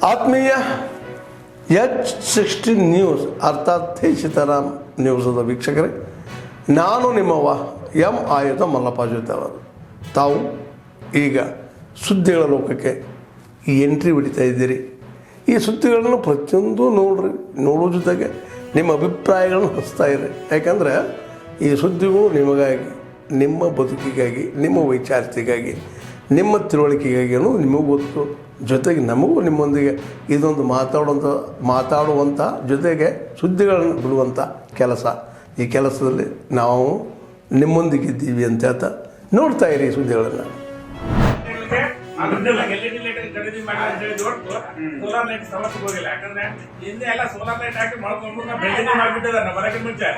ಆತ್ಮೀಯ H16 news ಅರ್ಥಾತ್ ಸೀತಾರಾಮ್ ನ್ಯೂಸದ ವೀಕ್ಷಕರೇ, ನಾನು ನಿಮ್ಮವ ಎಂ ಆಯುಧ ಮಲ್ಲಪ್ಪ ಜೊತೆ ಅವರು. ತಾವು ಈಗ ಸುದ್ದಿಗಳ ಲೋಕಕ್ಕೆ ಎಂಟ್ರಿ ಹೊಡಿತಾ ಇದ್ದೀರಿ. ಈ ಸುದ್ದಿಗಳನ್ನು ಪ್ರತಿಯೊಂದು ನೋಡೋ ಜೊತೆಗೆ ನಿಮ್ಮ ಅಭಿಪ್ರಾಯಗಳನ್ನು ಹಚ್ತಾ ಇರಿ. ಯಾಕಂದರೆ ಈ ಸುದ್ದಿಗಳು ನಿಮಗಾಗಿ, ನಿಮ್ಮ ಬದುಕಿಗಾಗಿ, ನಿಮ್ಮ ವೈಚಾರಿಕೆಗಾಗಿ, ನಿಮ್ಮ ತಿಳುವಳಿಕೆಗಾಗಿ ಅನ್ನೋದು ನಿಮಗೂ ಗೊತ್ತು. ಜೊತೆಗೆ ನಮಗೂ ನಿಮ್ಮೊಂದಿಗೆ ಇದೊಂದು ಮಾತಾಡುವಂಥ ಜೊತೆಗೆ ಸುದ್ದಿಗಳನ್ನು ಬಿಡುವಂಥ ಕೆಲಸ. ಈ ಕೆಲಸದಲ್ಲಿ ನಾವು ನಿಮ್ಮೊಂದಿಗಿದ್ದೀವಿ ಅಂತ ಹೇಳ್ತಾ ನೋಡ್ತಾ ಇರಿ ಈ ಸುದ್ದಿಗಳನ್ನು. ಖರೀದಿ ಮಾಡಿ ಅಂತ ಹೇಳಿ ಹೊರತು ಸೋಲಾರ್ ಲೈಟ್ ಸಮಸ್ಯೆ ಹೋಗಿಲ್ಲ. ಯಾಕಂದ್ರೆ ಹಿಂದೆ ಎಲ್ಲ ಸೋಲಾರ್ ಲೈಟ್ ಹಾಕಿ ಮಾಡ್ಕೊಂಡು ಬೆಳ್ಳಿಗೆ ಮಾಡಿಬಿಟ್ಟಿದ್ದಾರೆ. ಬರಕಿನ ಮುಂಚೆ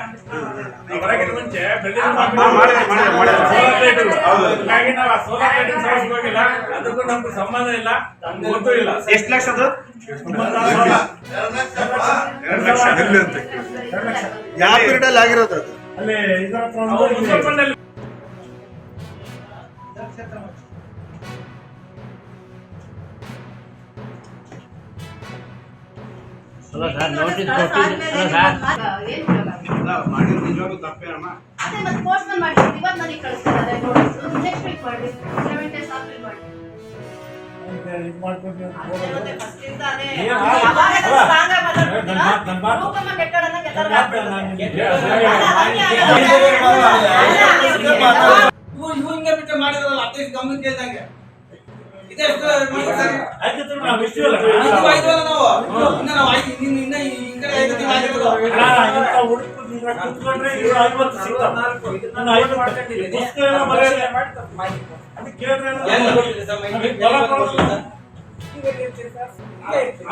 ಬೆಳ್ಳಿಗೆ ಸೋಲಾರ್ ಲೈಟ್. ಹೀಗಾಗಿ ನಾವು ಆ ಸೋಲಾರ್ ಲೈಟ್ ಸಮಸ್ಯೆ ಹೋಗಿಲ್ಲ. ಅದಕ್ಕೂ ನಮ್ಗೆ ಸಂಬಂಧ ಇಲ್ಲ, ನಮ್ಗೆ ಗೊತ್ತೂ ಇಲ್ಲ. ಎಷ್ಟು ಲಕ್ಷ ಅದು? 2 ಲಕ್ಷ. ಯಾವ ಪೀರಿಯಡ್ ಅಲ್ಲಿ ಆಗಿರೋದು? ಅಲ್ಲಿ ಇದರಲ್ಲಿ ಮಾಡಿದ್ರಲ್ಲ ಅಧ್ಯಕ್ಷ ಗಮನ ಕೇಳ್ದಂಗೆ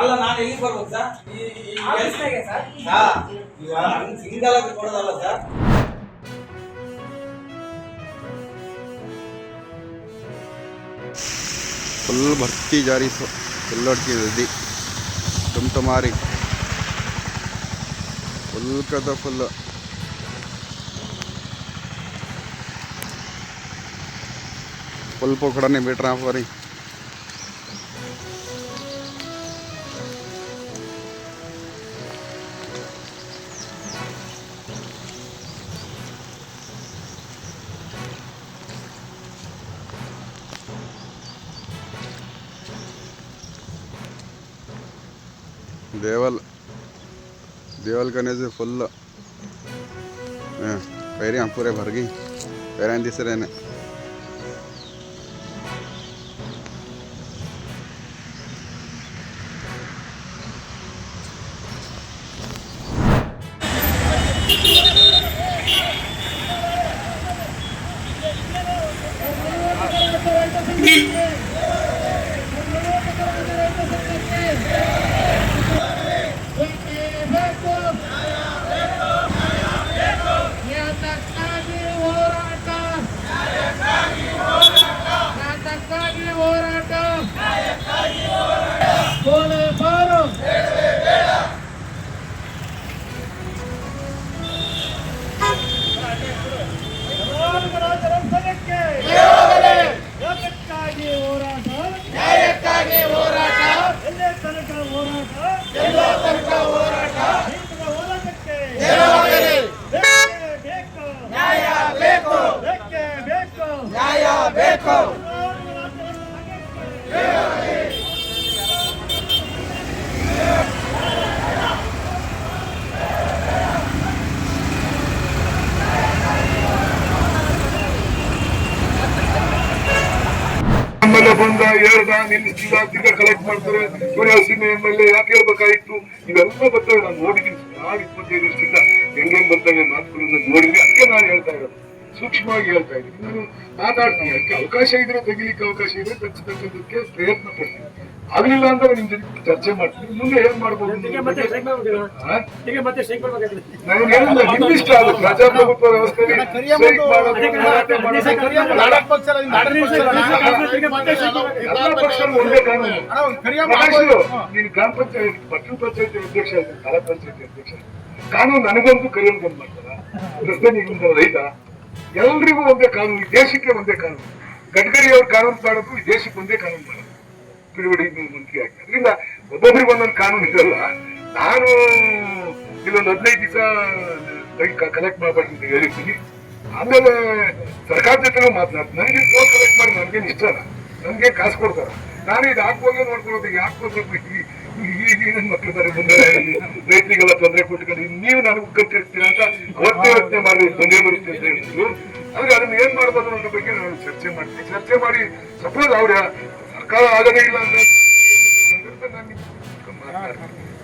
ಅಲ್ಲ. ನಾನು ಎಲ್ಲಿ ಬರ್ಬೋದು ಸರ್? ಸಿಂಗಲ್ ಆಗಿ ಕೊಡೋದಲ್ಲ ಸರ್. फुल भर्ती जारी फुल्लड़ की वृद्धि तुम्हारी फुल का फुल फुल पोखड़ा नहीं बैठ रहा हमारी देवल करने से फुल पैर पूरे भर गई. पैर दिस रहे ने ಬಂದ ಹೇಳ್ದ ನಿಲ್ಲಿಸಿಲ್ಲ, ತಿರ್ಗಾ ಕಲೆಕ್ಟ್ ಮಾಡ್ತಾರೆ. ಸೂರ್ಯಾಸಿನ ಎಮ್ಮೆಲ್ಲೆ ಯಾಕೆ ಹೇಳ್ಬೇಕಾಗಿತ್ತು? ಇವೆಲ್ಲ ಬರ್ತವೆ. ನಾನು ನೋಡಿದ್ದೀನಿ ಸುಮಾರು 25 ವರ್ಷದಿಂದ ಹೆಂಗೆ ಬರ್ತವೆ ಮಾತುಗಳನ್ನ ನೋಡಿದ್ವಿ. ಅದಕ್ಕೆ ನಾನು ಹೇಳ್ತಾ ಇರೋದು, ಸೂಕ್ಷ್ಮವಾಗಿ ಹೇಳ್ತಾ ಇದ್ದೀನಿ. ನಾನು ಮಾತಾಡ್ತೀನಿ, ಅದಕ್ಕೆ ಅವಕಾಶ ಇದ್ರೆ ತೆಗಿಲಿಕ್ಕೆ ಅವಕಾಶ ಇದ್ರೆ ತಪ್ಪಿಸಬೇಕಂತಕ್ಕೆ ಪ್ರಯತ್ನ ಪಡ್ತೀನಿ. ಆಗ್ಲಿಲ್ಲ ಅಂದ್ರೆ ನಿಮ್ ಜೊತೆ ಚರ್ಚೆ ಮಾಡ್ತೀನಿ. ಮುಂದೆ ಏನ್ ಮಾಡ್ಬೋದು ನಿರ್ದಿಷ್ಟ ಅದು ಪ್ರಜಾಪ್ರಭುತ್ವ ವ್ಯವಸ್ಥೆಯಲ್ಲಿ ಎಲ್ಲ ಪಕ್ಷಗಳು ಒಂದೇ ಕಾನೂನು. ನೀನು ಗ್ರಾಮ ಪಂಚಾಯತ್, ಪಟ್ಟಣ ಪಂಚಾಯತಿ ಅಧ್ಯಕ್ಷ, ತಾಲೂಕ್ ಪಂಚಾಯತಿ ಅಧ್ಯಕ್ಷ, ಕಾನೂನು ನನಗಂತೂ ಕೈಯಲ್ಲಿ ಬಂದ್ ಮಾಡ್ತಾರ. ರಸ್ತೆ ನಿಗಮದ ರೈತ ಎಲ್ರಿಗೂ ಒಂದೇ ಕಾನೂನು, ಈ ದೇಶಕ್ಕೆ ಒಂದೇ ಕಾನೂನು. ಗಡ್ಕರಿ ಅವ್ರ ಕಾನೂನು ಮಾಡೋದು ಈ ದೇಶಕ್ಕೆ ಒಂದೇ ಕಾನೂನು ಮಾಡೋದು. ತಿಳುವಳಿ ಮಂತ್ರಿ ಆಗಿ. ಅದರಿಂದ ಒಬ್ಬೊಬ್ರಿಗೆ ಒಂದೊಂದು ಕಾನೂನು ಇರಲ್ಲ. ನಾನು ಇಲ್ಲೊಂದು 15 ದಿವಸ ಕಲೆಕ್ಟ್ ಮಾಡಬಾರ್ದು ಅಂತ ಹೇಳಿದ್ದೀನಿ. ಆಮೇಲೆ ಸರ್ಕಾರ ಜೊತೆ ಮಾತನಾಡ್ತೀನಿ. ನನಗೆ ಫೋನ್ ಕಲೆಕ್ಟ್ ಮಾಡಿ ನನಗೇನು ಇಷ್ಟ ಅಲ್ಲ, ನನಗೆ ಕಾಸು ಕೊಡ್ತಾರೆ. ನಾನು ಇದು ಹಾಕ್ಬೋದೇ ನೋಡ್ಕೊಳ್ಳೋದು, ಯಾಕೆ ಕೊಡ್ಬೇಕು? ಈಗಿನ ಮಕ್ಕಳು ಬರೀ ಮುಂದೆ ರೈತರಿಗೆಲ್ಲ ತೊಂದರೆ ಕೊಟ್ಕೊಂಡು ನೀವು ನನಗೆ ಕಟ್ಟಿರ್ತೀರ ಅಂತ ಅವತ್ತೇ ಯೋಚನೆ ಮಾಡಿ ತೊಂದರೆ ಬರುತ್ತೆ ಅಂತ ಹೇಳಿದ್ರು. ಆದ್ರೆ ಅದನ್ನ ಏನ್ ಮಾಡ್ಬೋದು ಅನ್ನೋದ್ರ ಬಗ್ಗೆ ನಾನು ಚರ್ಚೆ ಮಾಡ್ತೀನಿ. ಚರ್ಚೆ ಮಾಡಿ ಸಪೋಸ್ ಅವ್ರ ಸರ್ಕಾರ ಆಗದೇ ಇಲ್ಲ ಅಂದ್ರೆ ನಾನು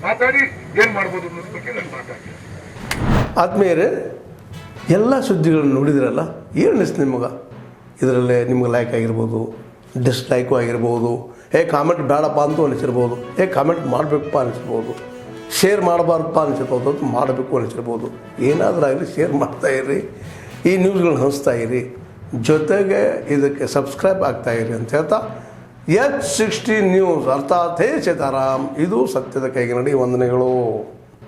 ಮಾತಾಡಿ ಏನ್ ಮಾಡ್ಬೋದು ಅನ್ನೋದ್ರ ಬಗ್ಗೆ ನಾನು ಮಾತಾಡ್ತೀನಿ. ಆದ್ಮೇಲೆ ಎಲ್ಲ ಸುದ್ದಿಗಳನ್ನು ನೋಡಿದ್ರಲ್ಲ, ಏನು ಅನಿಸ್ತು ನಿಮಗೆ? ಇದರಲ್ಲೇ ನಿಮ್ಗೆ ಲೈಕ್ ಆಗಿರ್ಬೋದು, ಡಿಸ್ಲೈಕು ಆಗಿರ್ಬೋದು, ಕಾಮೆಂಟ್ ಬೇಡಪ್ಪ ಅಂತೂ ಅನಿಸಿರ್ಬೋದು, ಕಾಮೆಂಟ್ ಮಾಡಬೇಕಪ್ಪ ಅನಿಸ್ಬೋದು, ಶೇರ್ ಮಾಡಬಾರ್ದಪ್ಪ ಅನಿಸಿರ್ಬೋದು, ಅದು ಮಾಡಬೇಕು ಅನಿಸಿರ್ಬೋದು. ಏನಾದರೂ ಆಗಲಿ ಶೇರ್ ಮಾಡ್ತಾಯಿರಿ, ಈ ನ್ಯೂಸ್ಗಳನ್ನ ಹಂಚ್ತಾ ಇರಿ, ಜೊತೆಗೆ ಇದಕ್ಕೆ ಸಬ್ಸ್ಕ್ರೈಬ್ ಆಗ್ತಾಯಿರಿ ಅಂತ ಹೇಳ್ತಾ H60 ನ್ಯೂಸ್ ಅರ್ಥಾತ್ ಹೇ ಸೀತಾರಾಮ್, ಇದು ಸತ್ಯದ ಕೈಗೆ ನಡಿ. ವಂದನೆಗಳು.